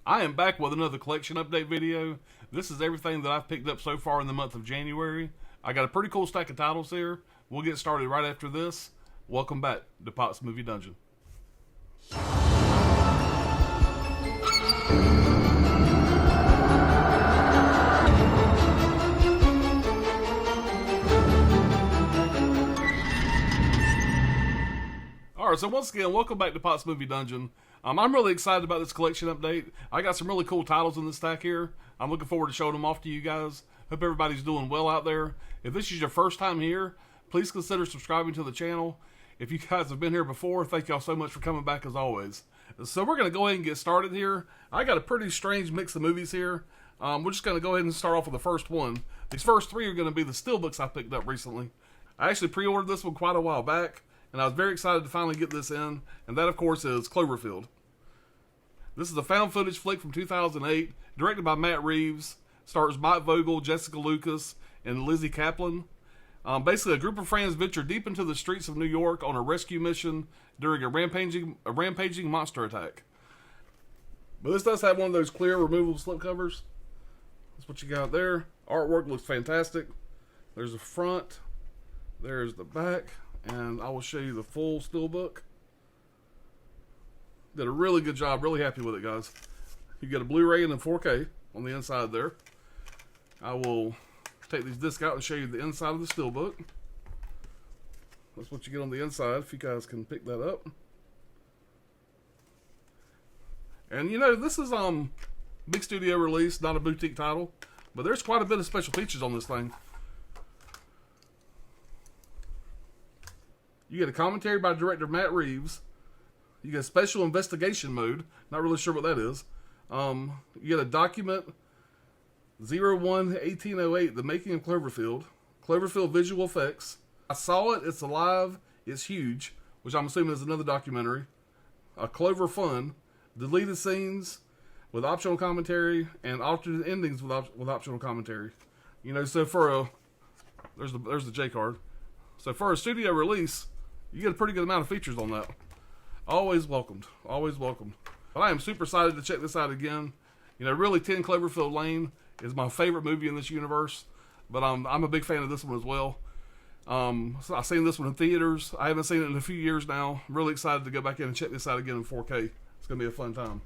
I am back with another collection update video. This is everything that I've picked up so far in the month of January. I got a pretty cool stack of titles here. We'll get started right after this. Welcome back to Pot's Movie Dungeon. Alright, so once again, welcome back to Pot's Movie Dungeon. I'm really excited about this collection update. I got some really cool titles in this stack here. I'm looking forward to showing them off to you guys. Hope everybody's doing well out there. If this is your first time here, please consider subscribing to the channel. If you guys have been here before, thank y'all so much for coming back as always. So we're going to go ahead and get started here. I got a pretty strange mix of movies here. We're just going to go ahead and start off with the first one. These first three are going to be the steelbooks I picked up recently. I actually pre-ordered this one quite a while back, and I was very excited to finally get this in, and that, of course, is Cloverfield. This is a found footage flick from 2008, directed by Matt Reeves, stars Mike Vogel, Jessica Lucas, and Lizzie Kaplan. Basically, a group of friends venture deep into the streets of New York on a rescue mission during a rampaging monster attack. But this does have one of those clear, removable slipcovers. That's what you got there. Artwork looks fantastic. There's the front, there's the back, and I will show you the full steelbook. Did a really good job. Really happy with it, guys. You get a Blu-ray and a 4K on the inside there. I will take these discs out and show you the inside of the steelbook. That's what you get on the inside, if you guys can pick that up. And you know, this is big studio release, not a boutique title, but there's quite a bit of special features on this thing. You get a commentary by director Matt Reeves. You get a special investigation mode. Not really sure what that is. You get a document 01-1808, The Making of Cloverfield. Cloverfield visual effects. I saw it. It's alive. It's huge, which I'm assuming is another documentary. A Clover Fun. Deleted scenes with optional commentary, and alternate endings with optional commentary. You know, so for a there's the J card. So for a studio release, you get a pretty good amount of features on that. Always welcomed. Always welcomed. But I am super excited to check this out again. You know, really, 10 Cloverfield Lane is my favorite movie in this universe. But I'm a big fan of this one as well. So I've seen this one in theaters. I haven't seen it in a few years now. I'm really excited to go back in and check this out again in 4K. It's going to be a fun time.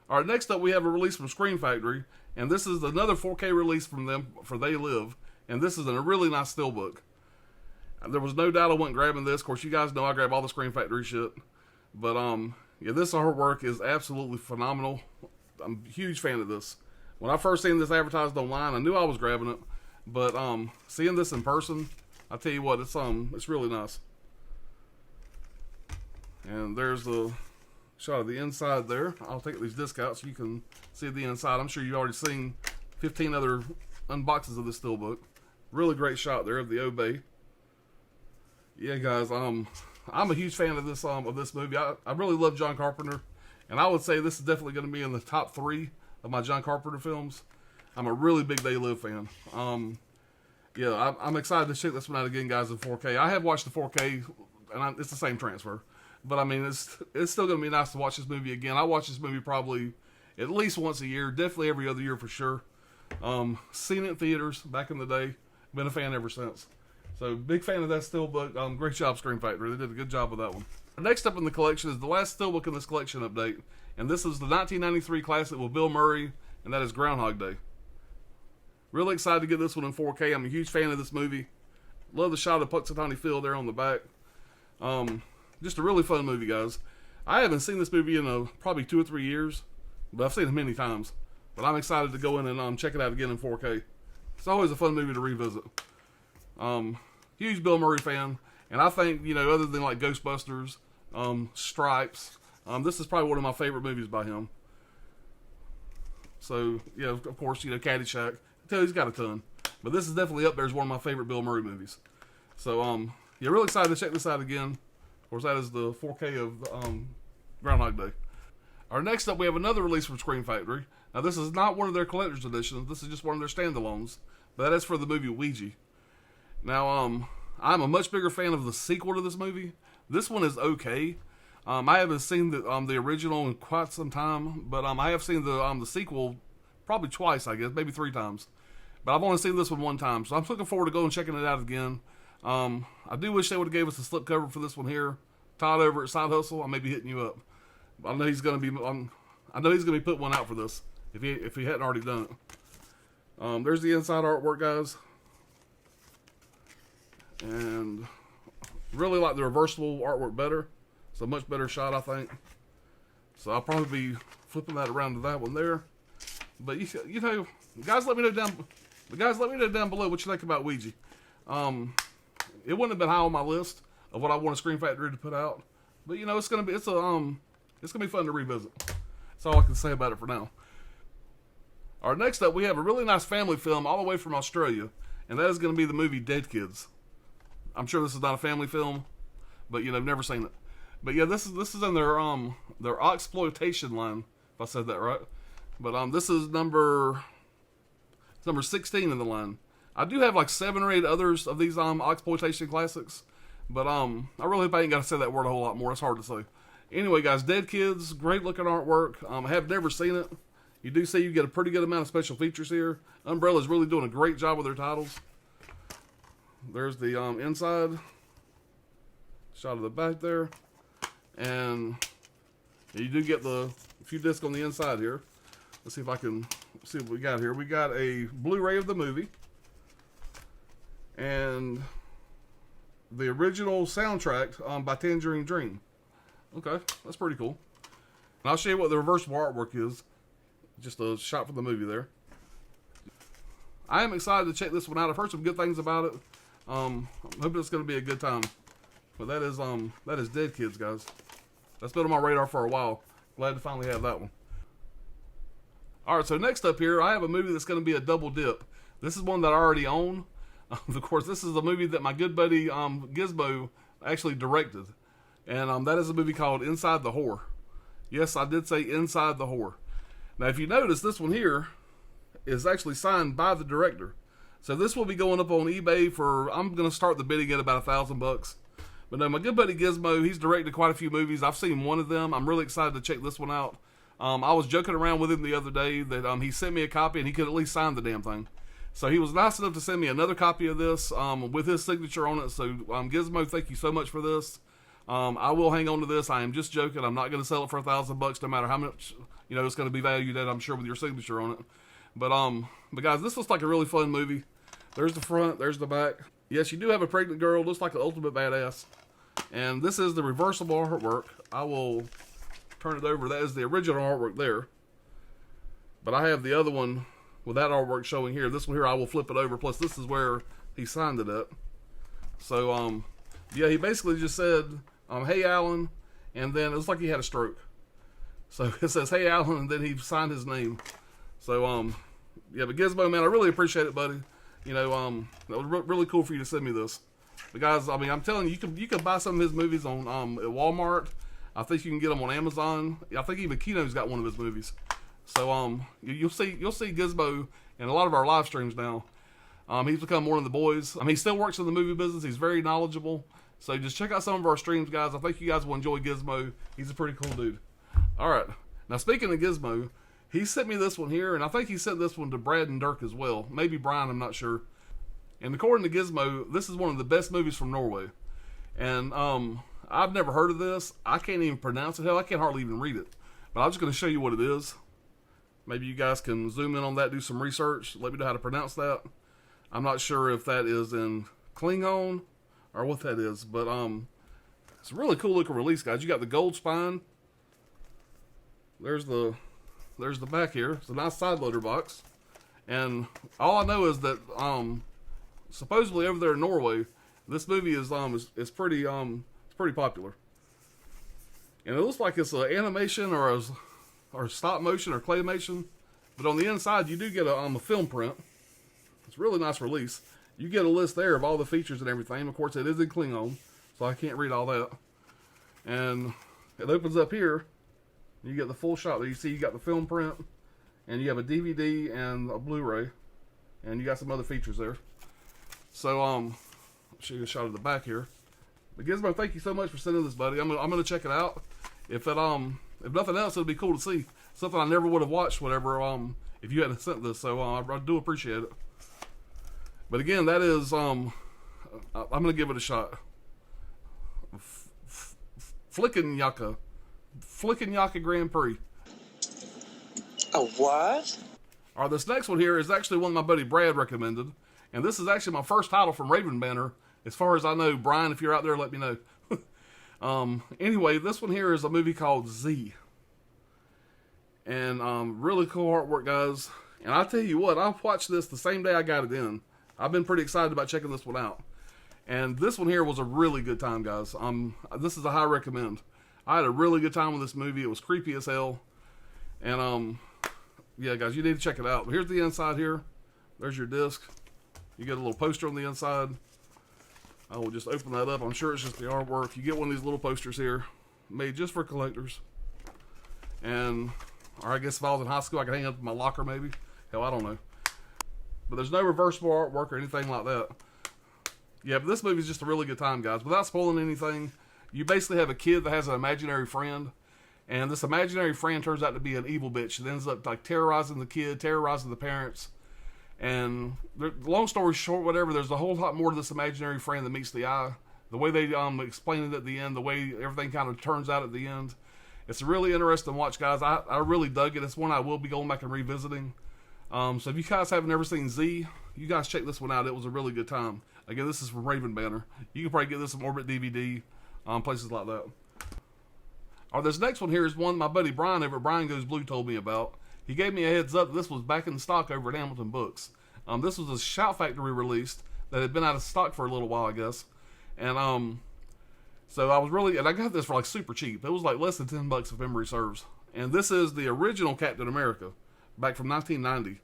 Alright, next up we have a release from Scream Factory. And this is another 4K release from them for They Live. And this is in a really nice steelbook. There was no doubt I wasn't grabbing this. Of course, you guys know I grab all the Scream Factory shit. But, yeah, this artwork is absolutely phenomenal. I'm a huge fan of this. When I first seen this advertised online, I knew I was grabbing it. But, seeing this in person, I tell you what, it's really nice. And there's the shot of the inside there. I'll take these discs out so you can see the inside. I'm sure you've already seen 15 other unboxings of this steelbook. Really great shot there of the Obey. Yeah, guys, I'm a huge fan of this movie. I really love John Carpenter, and I would say this is definitely going to be in the top 3 of my John Carpenter films. I'm a really big They Live fan. Yeah, I'm excited to check this one out again, guys, in 4K. I have watched the 4K, and it's the same transfer, but I mean, it's still going to be nice to watch this movie again. I watch this movie probably at least once a year, definitely every other year for sure. Seen it in theaters back in the day. Been a fan ever since. So, big fan of that steelbook. Great job, Scream Factory. They did a good job with that one. Next up in the collection is the last steelbook in this collection update. And this is the 1993 classic with Bill Murray, and that is Groundhog Day. Really excited to get this one in 4K. I'm a huge fan of this movie. Love the shot of Punxsutawney Phil there on the back. Just a really fun movie, guys. I haven't seen this movie in probably 2 or 3 years, but I've seen it many times. But I'm excited to go in and check it out again in 4K. It's always a fun movie to revisit. Huge Bill Murray fan, and I think, you know, other than like Ghostbusters, Stripes, this is probably one of my favorite movies by him. So, yeah, of course, you know, Caddyshack. I tell you, he's got a ton, but this is definitely up there as one of my favorite Bill Murray movies. So, yeah, really excited to check this out again. Of course, that is the 4K of Groundhog Day. Our next up, we have another release from Scream Factory. Now, this is not one of their collector's editions. This is just one of their standalones, but that is for the movie Ouija. Now, I'm a much bigger fan of the sequel to this movie. This one is okay. I haven't seen the original in quite some time, but I have seen the sequel probably twice, I guess, maybe 3 times. But I've only seen this one time, so I'm looking forward to going and checking it out again. I do wish they would have gave us a slipcover for this one here. Todd over at Side Hustle, I may be hitting you up. I know he's gonna be. I know he's gonna be putting one out for this if he hadn't already done it. There's the inside artwork, guys, and really like the reversible artwork better. It's a much better shot, I think. So I'll probably be flipping that around to that one there. But you know, guys, let me know down below what you think about Ouija. It wouldn't have been high on my list of what I want a Scream Factory to put out, but you know, it's gonna be fun to revisit. That's all I can say about it for now. All right, next up we have a really nice family film all the way from Australia, and that is going to be the movie Dead Kids. I'm sure this is not a family film, but you know, I've never seen it. But yeah, this is in their exploitation line, if I said that right. But this is number 16 in the line. I do have like 7 or 8 others of these exploitation classics, but I really hope I ain't got to say that word a whole lot more. It's hard to say. Anyway, guys, Dead Kids, great looking artwork. I have never seen it. You do see you get a pretty good amount of special features here. Umbrella's really doing a great job with their titles. There's the inside shot of the back there, and you do get a few discs on the inside here. Let's see if I can see what we got here. We got a Blu-ray of the movie and the original soundtrack by Tangerine Dream. Okay, that's pretty cool. And I'll show you what the reversible artwork is. Just a shot from the movie there. I am excited to check this one out. I've heard some good things about it. I'm hoping it's going to be a good time. But that is Dead Kids, guys. That's been on my radar for a while. Glad to finally have that one. Alright, so next up here, I have a movie that's going to be a double dip. This is one that I already own. Of course, this is a movie that my good buddy Gizmo actually directed. And that is a movie called Inside the Whore. Yes, I did say Inside the Whore. Now, if you notice, this one here is actually signed by the director. So this will be going up on eBay for, I'm going to start the bidding at about $1,000. But no, my good buddy Gizmo, he's directed quite a few movies. I've seen one of them. I'm really excited to check this one out. I was joking around with him the other day that he sent me a copy and he could at least sign the damn thing. So he was nice enough to send me another copy of this with his signature on it. So Gizmo, thank you so much for this. I will hang on to this. I am just joking. I'm not going to sell it for $1,000 no matter how much it's going to be valued at, I'm sure, with your signature on it. But guys, this looks like a really fun movie. There's the front, there's the back. Yes, you do have a pregnant girl. Looks like an ultimate badass. And this is the reversible artwork. I will turn it over. That is the original artwork there. But I have the other one with that artwork showing here. This one here, I will flip it over. Plus, this is where he signed it at. So, yeah, he basically just said, hey, Alan. And then it looks like he had a stroke. So it says, hey, Alan, and then he signed his name. So, yeah, but Gizmo, man, I really appreciate it, buddy. That was really cool for you to send me this. But guys, I mean, I'm telling you, you can buy some of his movies on at Walmart. I think you can get them on Amazon. I think even Kino's got one of his movies. So, you'll see Gizmo in a lot of our live streams now. He's become one of the boys. I mean, he still works in the movie business. He's very knowledgeable. So just check out some of our streams, guys. I think you guys will enjoy Gizmo. He's a pretty cool dude. All right. Now, speaking of Gizmo, he sent me this one here, and I think he sent this one to Brad and Dirk as well. Maybe Brian, I'm not sure. And according to Gizmo, this is one of the best movies from Norway. And I've never heard of this. I can't even pronounce it. Hell, I can't hardly even read it. But I'm just going to show you what it is. Maybe you guys can zoom in on that, do some research. Let me know how to pronounce that. I'm not sure if that is in Klingon or what that is. But it's a really cool looking release, guys. You got the gold spine. There's the back here. It's a nice side loader box. And all I know is that supposedly over there in Norway, this movie is pretty popular. And it looks like it's an animation or stop motion or claymation. But on the inside, you do get a film print. It's a really nice release. You get a list there of all the features and everything. Of course, it is in Klingon, so I can't read all that. And it opens up here. You get the full shot there. You see you got the film print, and you have a DVD and a Blu-ray, and you got some other features there. So, I'll show you a shot of the back here. But Gizmo, thank you so much for sending this, buddy. I'm gonna check it out. If nothing else, it'd be cool to see something I never would have watched. Whatever. If you hadn't sent this, so I do appreciate it. But again, that is I'm gonna give it a shot. Flickin' Yaka Grand Prix. A what? All right, this next one here is actually one my buddy Brad recommended, and this is actually my first title from Raven Banner, as far as I know. Brian, if you're out there, let me know. Anyway, this one here is a movie called Z, and really cool artwork, guys. And I tell you what, I watched this the same day I got it in. I've been pretty excited about checking this one out, and this one here was a really good time, guys. This is a high recommend. I had a really good time with this movie. It was creepy as hell, and yeah, guys, you need to check it out. But here's the inside here. There's your disc. You get a little poster on the inside. I will just open that up. I'm sure it's just the artwork. You get one of these little posters here, made just for collectors. And, or I guess if I was in high school, I could hang it up in my locker maybe. Hell, I don't know. But there's no reversible artwork or anything like that. Yeah, but this movie is just a really good time, guys. Without spoiling anything, you basically have a kid that has an imaginary friend. And this imaginary friend turns out to be an evil bitch. It ends up like terrorizing the kid, terrorizing the parents. And long story short, whatever, there's a whole lot more to this imaginary friend that meets the eye. The way they explain it at the end, the way everything kind of turns out at the end. It's a really interesting watch, guys. I really dug it. It's one I will be going back and revisiting. So if you guys haven't ever seen Z, you guys check this one out. It was a really good time. Again, this is from Raven Banner. You can probably get this from Orbit DVD, places like that. This next one here is one my buddy Brian over at Brian Goes Blue told me about. He gave me a heads up. This was back in stock over at Hamilton Books. This was a Shout Factory release that had been out of stock for a little while, I guess. And so I got this for like super cheap. It was like less than $10 if memory serves. And this is the original Captain America, back from 1990.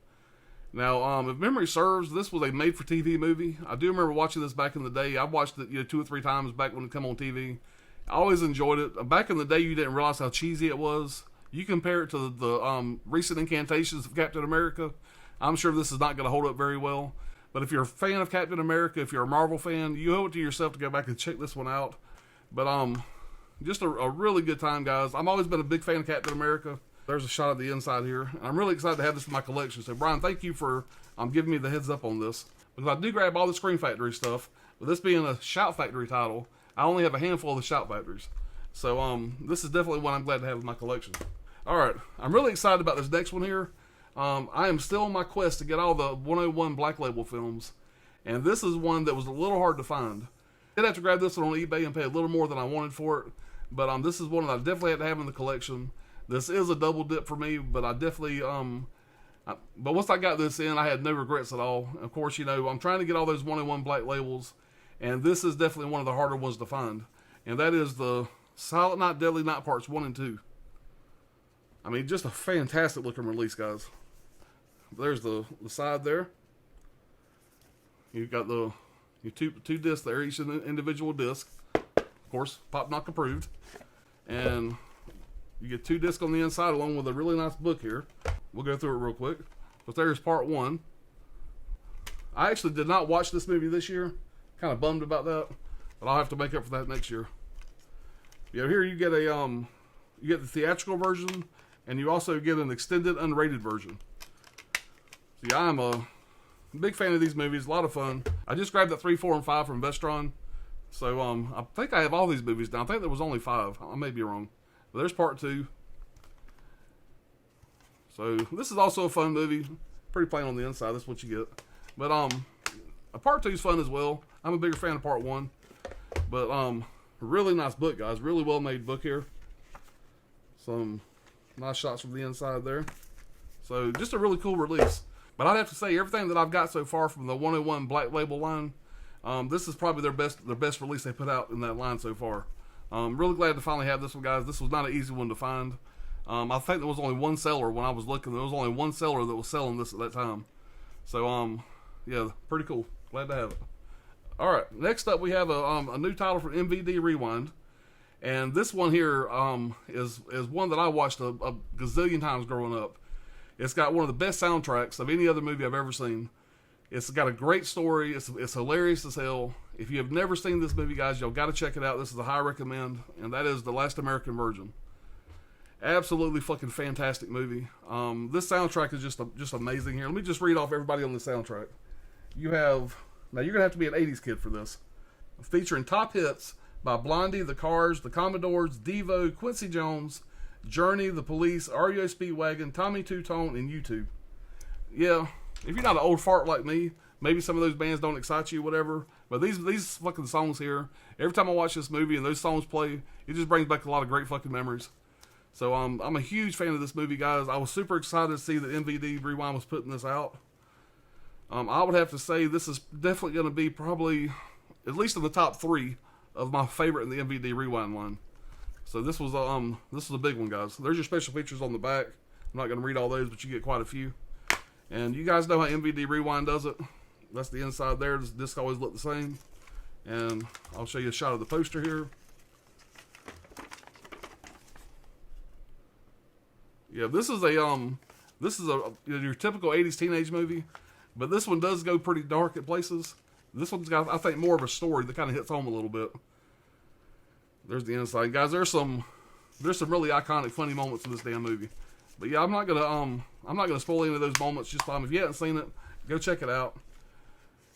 Now, if memory serves, this was a made-for-TV movie. I do remember watching this back in the day. I watched it 2 or 3 times back when it came on TV. I always enjoyed it. Back in the day, you didn't realize how cheesy it was. You compare it to the recent incantations of Captain America, I'm sure this is not going to hold up very well. But if you're a fan of Captain America, if you're a Marvel fan, you owe it to yourself to go back and check this one out. But just a really good time, guys. I've always been a big fan of Captain America. There's a shot of the inside here. And I'm really excited to have this in my collection. So, Brian, thank you for giving me the heads up on this. Because I do grab all the Scream Factory stuff. But this being a Shout Factory title, I only have a handful of the Shout Factories. So, this is definitely one I'm glad to have in my collection. Alright, I'm really excited about this next one here. I am still on my quest to get all the 101 Black Label films. And this is one that was a little hard to find. I did have to grab this one on eBay and pay a little more than I wanted for it. But this is one that I definitely had to have in the collection. This is a double dip for me, but I definitely, but once I got this in, I had no regrets at all. Of course, I'm trying to get all those 101 Black Labels. And this is definitely one of the harder ones to find. And that is the Silent Night, Deadly Night Parts 1 and 2. I mean, just a fantastic looking release, guys. There's the side there. You've got your two discs there, each individual disc. Of course, Pop Knock approved. And you get 2 discs on the inside along with a really nice book here. We'll go through it real quick. But there's part 1. I actually did not watch this movie this year. Kind of bummed about that, but I'll have to make up for that next year. Yeah, here you get the theatrical version, and you also get an extended unrated version. See, I'm a big fan of these movies. A lot of fun. I just grabbed that 3, 4, and 5 from Vestron. So I think I have all these movies now. I think there was only 5. I may be wrong. But there's part 2. So this is also a fun movie. Pretty plain on the inside. That's what you get. But part 2 is fun as well. I'm a bigger fan of part 1. But really nice book, guys. Really well made book here. Some nice shots from the inside there. So just a really cool release. But I'd have to say everything that I've got so far from the 101 Black Label line, this is probably their best release they put out in that line so far. I'm really glad to finally have this one, guys. This was not an easy one to find. I think there was only one seller when I was looking. There was only one seller that was selling this at that time. So yeah, pretty cool. Glad to have it. Alright, next up we have a new title from MVD Rewind. And this one here is one that I watched a gazillion times growing up. It's got one of the best soundtracks of any other movie I've ever seen. It's got a great story. It's hilarious as hell. If you have never seen this movie, guys, y'all got to check it out. This is a high recommend, and that is The Last American Virgin. Absolutely fucking fantastic movie. This soundtrack is just amazing here. Let me just read off everybody on the soundtrack. You have, now you're going to have to be an 80s kid for this. Featuring top hits by Blondie, The Cars, The Commodores, Devo, Quincy Jones, Journey, The Police, REO Speedwagon, Tommy Two Tone, and U2. Yeah, if you're not an old fart like me, maybe some of those bands don't excite you, whatever. But these fucking songs here, every time I watch this movie and those songs play, it just brings back a lot of great fucking memories. So I'm a huge fan of this movie, guys. I was super excited to see that MVD Rewind was putting this out. I would have to say this is definitely going to be probably at least in the top 3 of my favorite in the MVD Rewind line. So this was a big one, guys. There's your special features on the back. I'm not going to read all those, but you get quite a few. And you guys know how MVD Rewind does it. That's the inside there. This disc always look the same. And I'll show you a shot of the poster here. Yeah, this is your typical 80s teenage movie, but this one does go pretty dark at places. This one's got, I think, more of a story that kind of hits home a little bit. There's the inside, guys. There's some really iconic, funny moments in this damn movie. But yeah, I'm not gonna spoil any of those moments. Just if you haven't seen it, go check it out.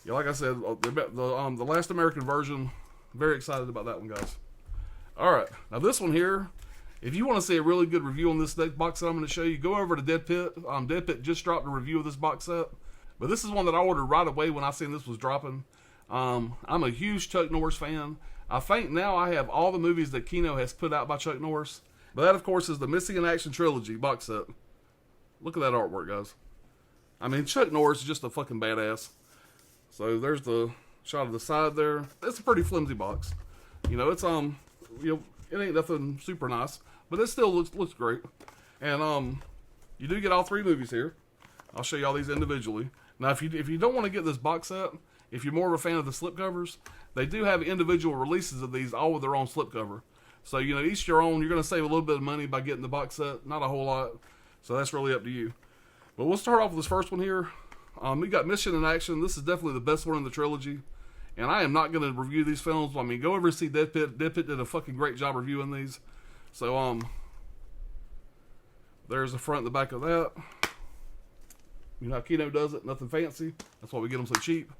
Yeah, like I said, the Last American Virgin. Very excited about that one, guys. All right, now this one here. If you want to see a really good review on this box set I'm going to show you, go over to Dead Pit. Dead Pit just dropped a review of this box set. But this is one that I ordered right away when I seen this was dropping. I'm a huge Chuck Norris fan. I think now I have all the movies that Kino has put out by Chuck Norris. But that, of course, is the Missing in Action Trilogy box set. Look at that artwork, guys. I mean, Chuck Norris is just a fucking badass. So there's the shot of the side there. It's a pretty flimsy box. You know, it's it ain't nothing super nice, but it still looks great. And you do get all 3 movies here. I'll show you all these individually. Now, if you don't want to get this box set, if you're more of a fan of the slipcovers, they do have individual releases of these, all with their own slipcover. So, you know, each your own. You're going to save a little bit of money by getting the box set. Not a whole lot. So that's really up to you. But we'll start off with this first one here. We got Mission in Action. This is definitely the best one in the trilogy. And I am not going to review these films. I mean, go over and see Dead Pit. Dead Pit did a fucking great job reviewing these. So, there's the front and the back of that. You know how Kino does it. Nothing fancy. That's why we get them so cheap.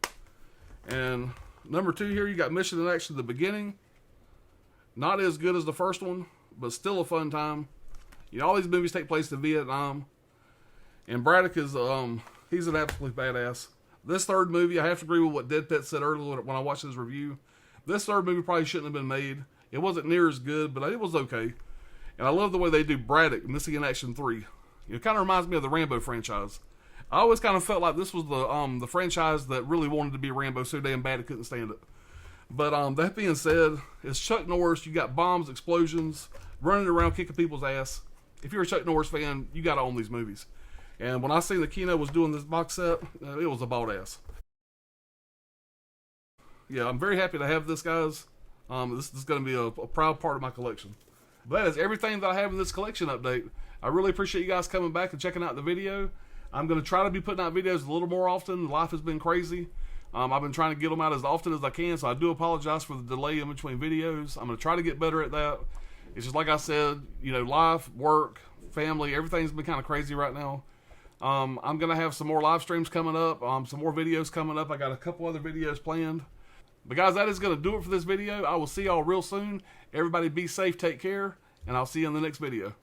And number 2 here, you got Mission in Action, the beginning. Not as good as the first one, but still a fun time. You know, all these movies take place in Vietnam. And Braddock is, he's an absolute badass. This third movie, I have to agree with what Dead Pit said earlier when I watched his review. This third movie probably shouldn't have been made. It wasn't near as good, but it was okay. And I love the way they do Braddock, Missing in Action 3. It kind of reminds me of the Rambo franchise. I always kind of felt like this was the franchise that really wanted to be Rambo so damn bad it couldn't stand it. But that being said, it's Chuck Norris. You got bombs, explosions, running around kicking people's ass. If you're a Chuck Norris fan, you got to own these movies. And when I seen the Kino was doing this box set, it was a bald ass. Yeah, I'm very happy to have this, guys. This is going to be a proud part of my collection. But that is everything that I have in this collection update. I really appreciate you guys coming back and checking out the video. I'm going to try to be putting out videos a little more often. Life has been crazy. I've been trying to get them out as often as I can, so I do apologize for the delay in between videos. I'm going to try to get better at that. It's just like I said, you know, life, work, family, everything's been kind of crazy right now. I'm going to have some more live streams coming up, some more videos coming up. I got a couple other videos planned. But guys, that is going to do it for this video. I will see y'all real soon. Everybody be safe, take care, and I'll see you in the next video.